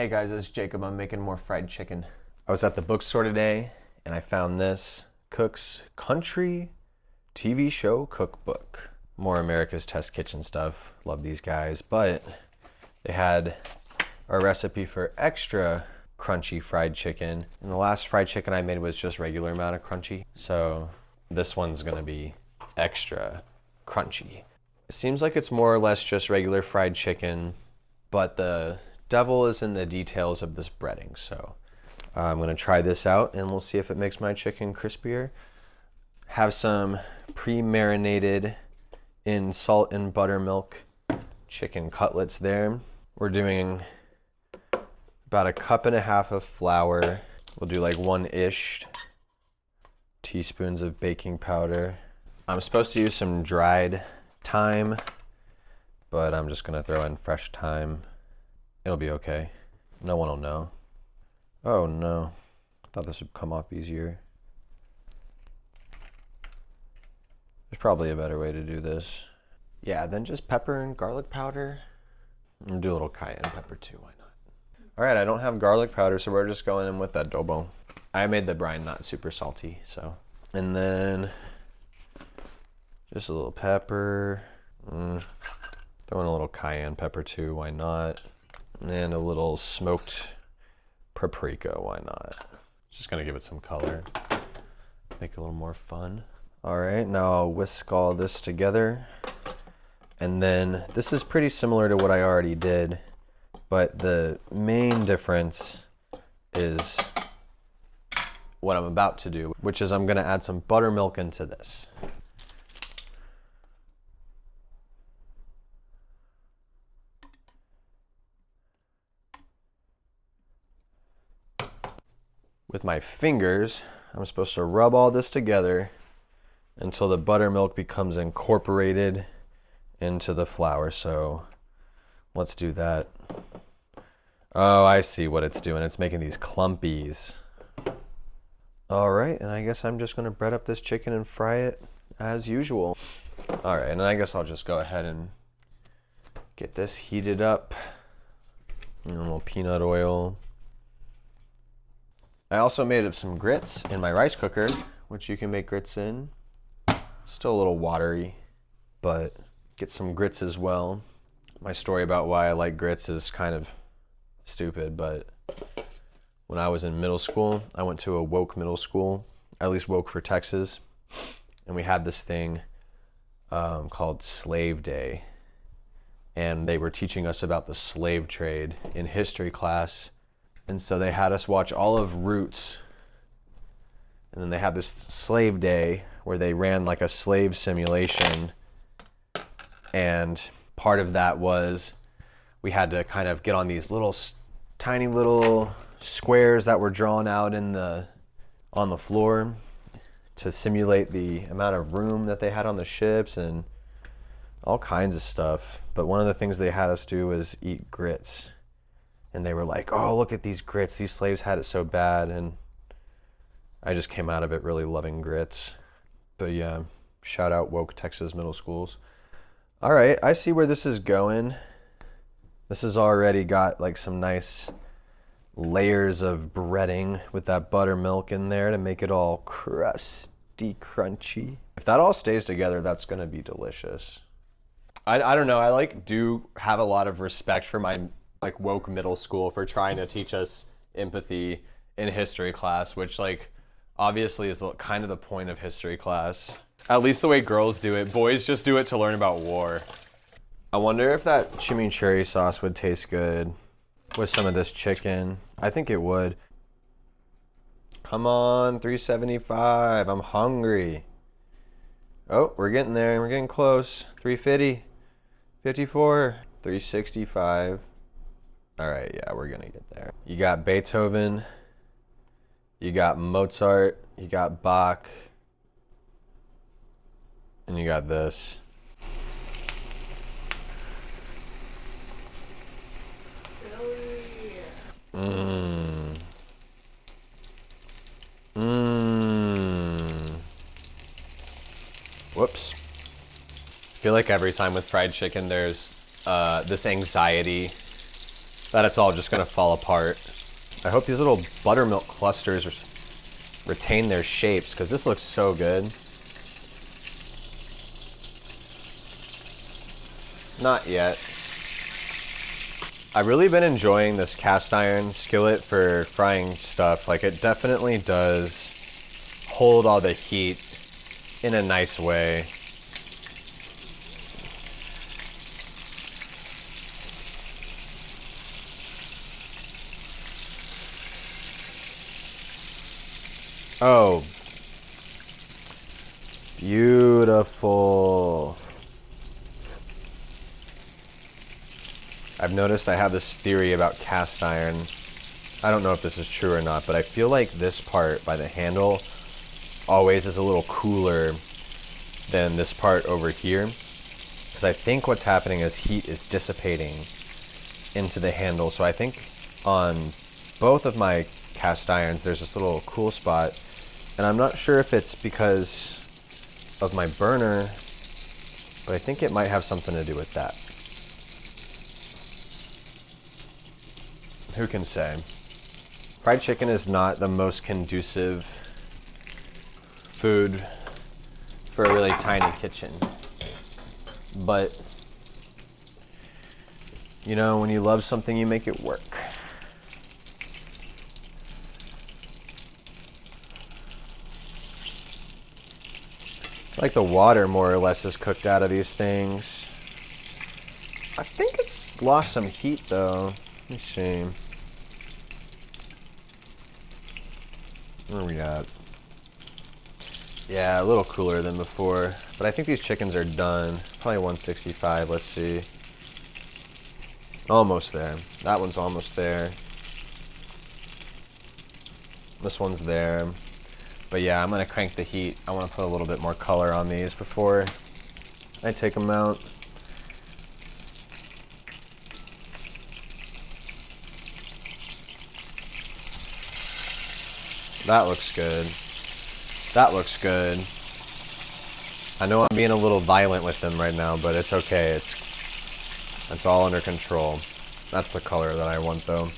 Hey guys, it's Jacob. I'm making more fried chicken. I was at the bookstore today and I found this Cook's Country TV show cookbook. More America's Test Kitchen stuff. Love these guys. But they had a recipe for extra crunchy fried chicken. And the last fried chicken I made was just regular amount of crunchy. So this one's gonna be extra crunchy. It seems like it's more or less just regular fried chicken, but the devil is in the details of this breading. So I'm gonna try this out and we'll see if it makes my chicken crispier. Have some pre-marinated in salt and buttermilk chicken cutlets there. We're doing about 1.5 cups of flour. We'll do like 1-ish teaspoons of baking powder. I'm supposed to use some dried thyme, but I'm just gonna throw in fresh thyme. It'll be okay. No one will know. Oh no. I thought this would come off easier. There's probably a better way to do this. Yeah, then just pepper and garlic powder. And do a little cayenne pepper too, why not? All right, I don't have garlic powder, so we're just going in with adobo. I made the brine not super salty, so. And then just a little pepper. Throw in a little cayenne pepper too, why not? And a little smoked paprika, why not? Just gonna give it some color, make it a little more fun. All right, now I'll whisk all this together. And then this is pretty similar to what I already did, but the main difference is what I'm about to do, which is I'm gonna add some buttermilk into this. With my fingers, I'm supposed to rub all this together until the buttermilk becomes incorporated into the flour. So let's do that. Oh, I see what it's doing. It's making these clumpies. All right, and I guess I'm just gonna bread up this chicken and fry it as usual. All right, and I guess I'll just go ahead and get this heated up. A little peanut oil. I also made up some grits in my rice cooker, which you can make grits in. Still a little watery, but get some grits as well. My story about why I like grits is kind of stupid, but when I was in middle school, I went to a woke middle school, at least woke for Texas, and we had this thing called Slave Day, and they were teaching us about the slave trade in history class. And so they had us watch all of Roots, and then they had this slave day where they ran like a slave simulation, and part of that was we had to kind of get on these little tiny little squares that were drawn out on the floor to simulate the amount of room that they had on the ships and all kinds of stuff. But one of the things they had us do was eat grits. And they were like, oh, look at these grits. These slaves had it so bad. And I just came out of it really loving grits. But yeah, shout out woke Texas middle schools. All right, I see where this is going. This has already got like some nice layers of breading with that buttermilk in there to make it all crusty, crunchy. If that all stays together, that's gonna be delicious. I don't know, I do have a lot of respect for my woke middle school for trying to teach us empathy in history class, which obviously is kind of the point of history class. At least the way girls do it. Boys just do it to learn about war. I wonder if that chimichurri sauce would taste good with some of this chicken. I think it would. Come on, $3.75. I'm hungry. Oh, we're getting there. We're getting close. $3.50, $54, $3.65. All right, yeah, we're gonna get there. You got Beethoven, you got Mozart, you got Bach, and you got this. Whoops. I feel like every time with fried chicken, there's this anxiety that it's all just gonna fall apart. I hope these little buttermilk clusters retain their shapes, because this looks so good. Not yet. I've really been enjoying this cast iron skillet for frying stuff. Like, it definitely does hold all the heat in a nice way. Oh, beautiful. I've noticed I have this theory about cast iron. I don't know if this is true or not, but I feel like this part by the handle always is a little cooler than this part over here. Because I think what's happening is heat is dissipating into the handle. So I think on both of my cast irons, there's this little cool spot. And I'm not sure if it's because of my burner, but I think it might have something to do with that. Who can say? Fried chicken is not the most conducive food for a really tiny kitchen. But, you know, when you love something, you make it work. Like the water more or less is cooked out of these things. I think it's lost some heat though. Let me see. Where are we at? Yeah, a little cooler than before. But I think these chickens are done. Probably 165, let's see. Almost there. That one's almost there. This one's there. But yeah, I'm gonna crank the heat. I wanna put a little bit more color on these before I take them out. That looks good. That looks good. I know I'm being a little violent with them right now, but it's okay. It's all under control. That's the color that I want though.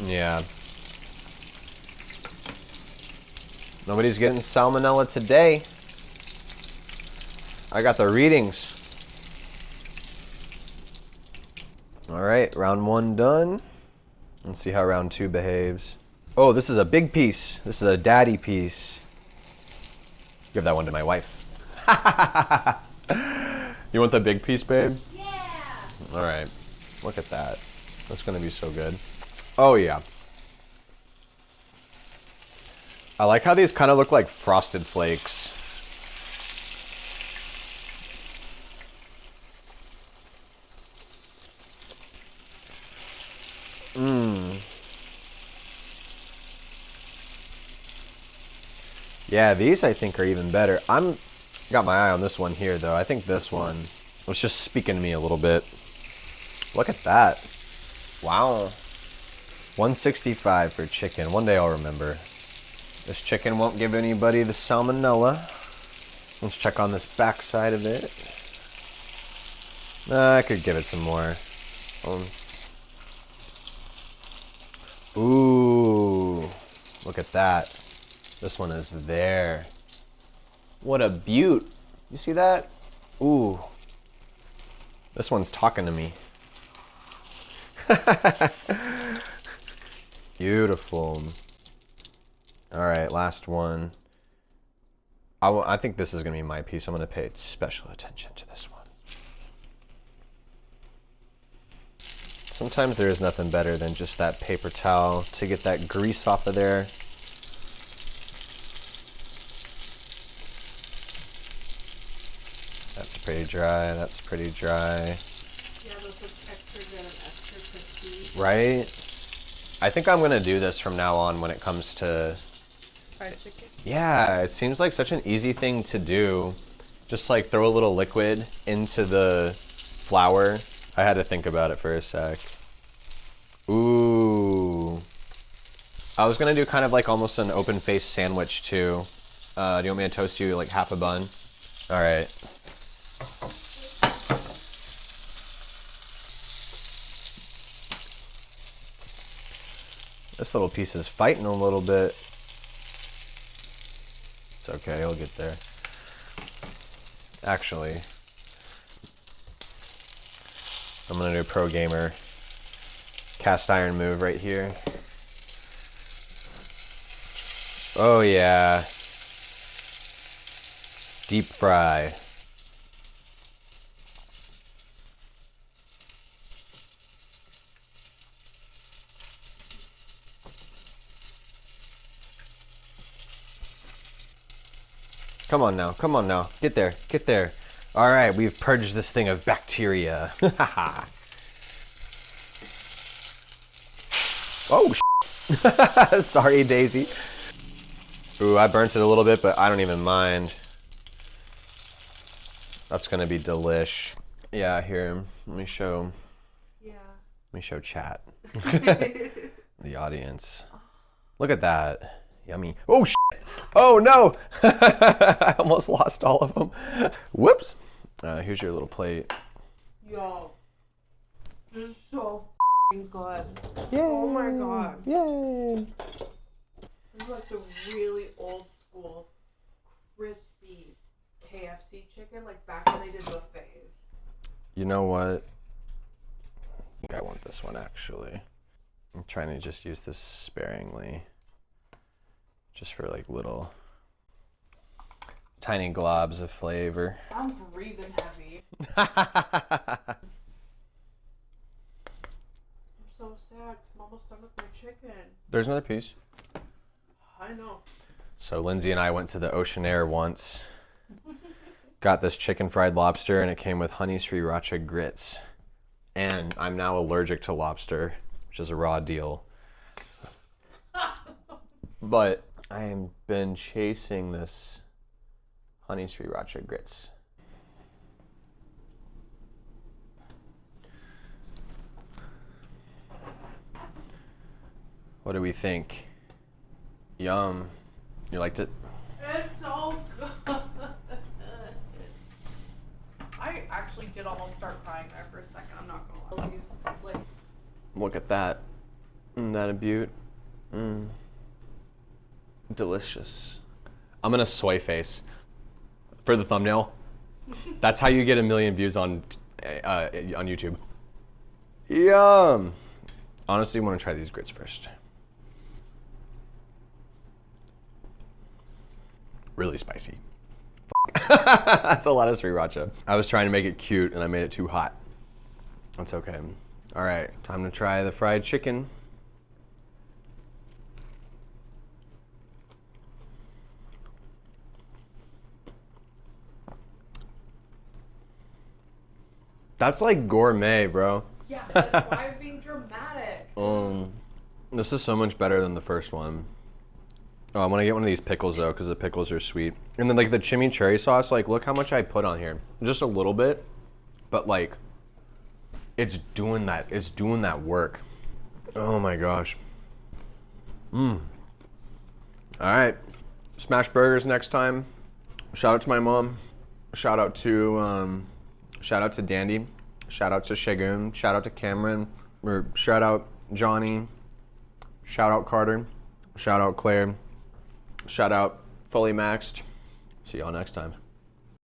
Yeah. Nobody's getting salmonella today. I got the readings. All right, round 1 done. Let's see how round 2 behaves. Oh, this is a big piece. This is a daddy piece. Give that one to my wife. You want the big piece, babe? Yeah. All right, look at that. That's gonna be so good. Oh yeah. I like how these kind of look like frosted flakes. Yeah, these I think are even better. Got my eye on this one here though. I think this one was just speaking to me a little bit. Look at that. Wow. 165 for chicken. One day I'll remember. This chicken won't give anybody the salmonella. Let's check on this back side of it. I could give it some more. Ooh, look at that. This one is there. What a beaut. You see that? Ooh. This one's talking to me. Beautiful. All right, last one. I think this is gonna be my piece. I'm gonna pay special attention to this one. Sometimes there is nothing better than just that paper towel to get that grease off of there. That's pretty dry, that's pretty dry. Yeah, those look extra good and extra crispy. Right? I think I'm gonna do this from now on when it comes to Fried chicken. Yeah, it seems like such an easy thing to do. Just like throw a little liquid into the flour. I had to think about it for a sec. Ooh. I was gonna do kind of like almost an open face sandwich too. Do you want me to toast you like half a bun? All right. This little piece is fighting a little bit. It's okay, he'll get there. Actually, I'm gonna do a pro gamer cast iron move right here. Oh yeah. Deep fry. Come on now, come on now. Get there, get there. All right, we've purged this thing of bacteria. Oh, sorry, Daisy. Ooh, I burnt it a little bit, but I don't even mind. That's gonna be delish. Yeah, here, let me show chat. The audience. Look at that. Yummy. Oh, oh no! I almost lost all of them. Whoops. Here's your little plate. Yo, this is so good. Yay! Oh my god. Yay! This is like the really old school, crispy KFC chicken, like back when they did buffets. You know what? I think I want this one actually. I'm trying to just use this sparingly. Just for like little tiny globs of flavor. I'm breathing heavy. Oh, I'm so sad. I'm almost done with my chicken. there's another piece. I know. So Lindsay and I went to the Ocean Air once. Got this chicken fried lobster and it came with honey sriracha grits. And I'm now allergic to lobster, which is a raw deal. But I've been chasing this honey sriracha grits. What do we think? Yum. You liked it? It's so good. I actually did almost start crying there for a second. I'm not gonna lie. These, like, Look at that. Isn't that a beaut? Delicious. I'm gonna soy face for the thumbnail. That's how you get 1 million views on YouTube. Yum. Honestly, I want to try these grits first. Really spicy. That's a lot of sriracha. I was trying to make it cute and I made it too hot. That's okay. All right, time to try the fried chicken. That's like gourmet, bro. yeah, that's why I'm being dramatic. This is so much better than the first one. Oh, I want to get one of these pickles though, because the pickles are sweet. And then like the chimichurri sauce, like look how much I put on here. Just a little bit, but like it's doing that work. Oh my gosh. All right, smash burgers next time. Shout out to my mom. Shout out to Dandy. Shout out to Shagun. Shout out to Cameron. Or shout out Johnny. Shout out Carter. Shout out Claire. Shout out Fully Maxed. See y'all next time.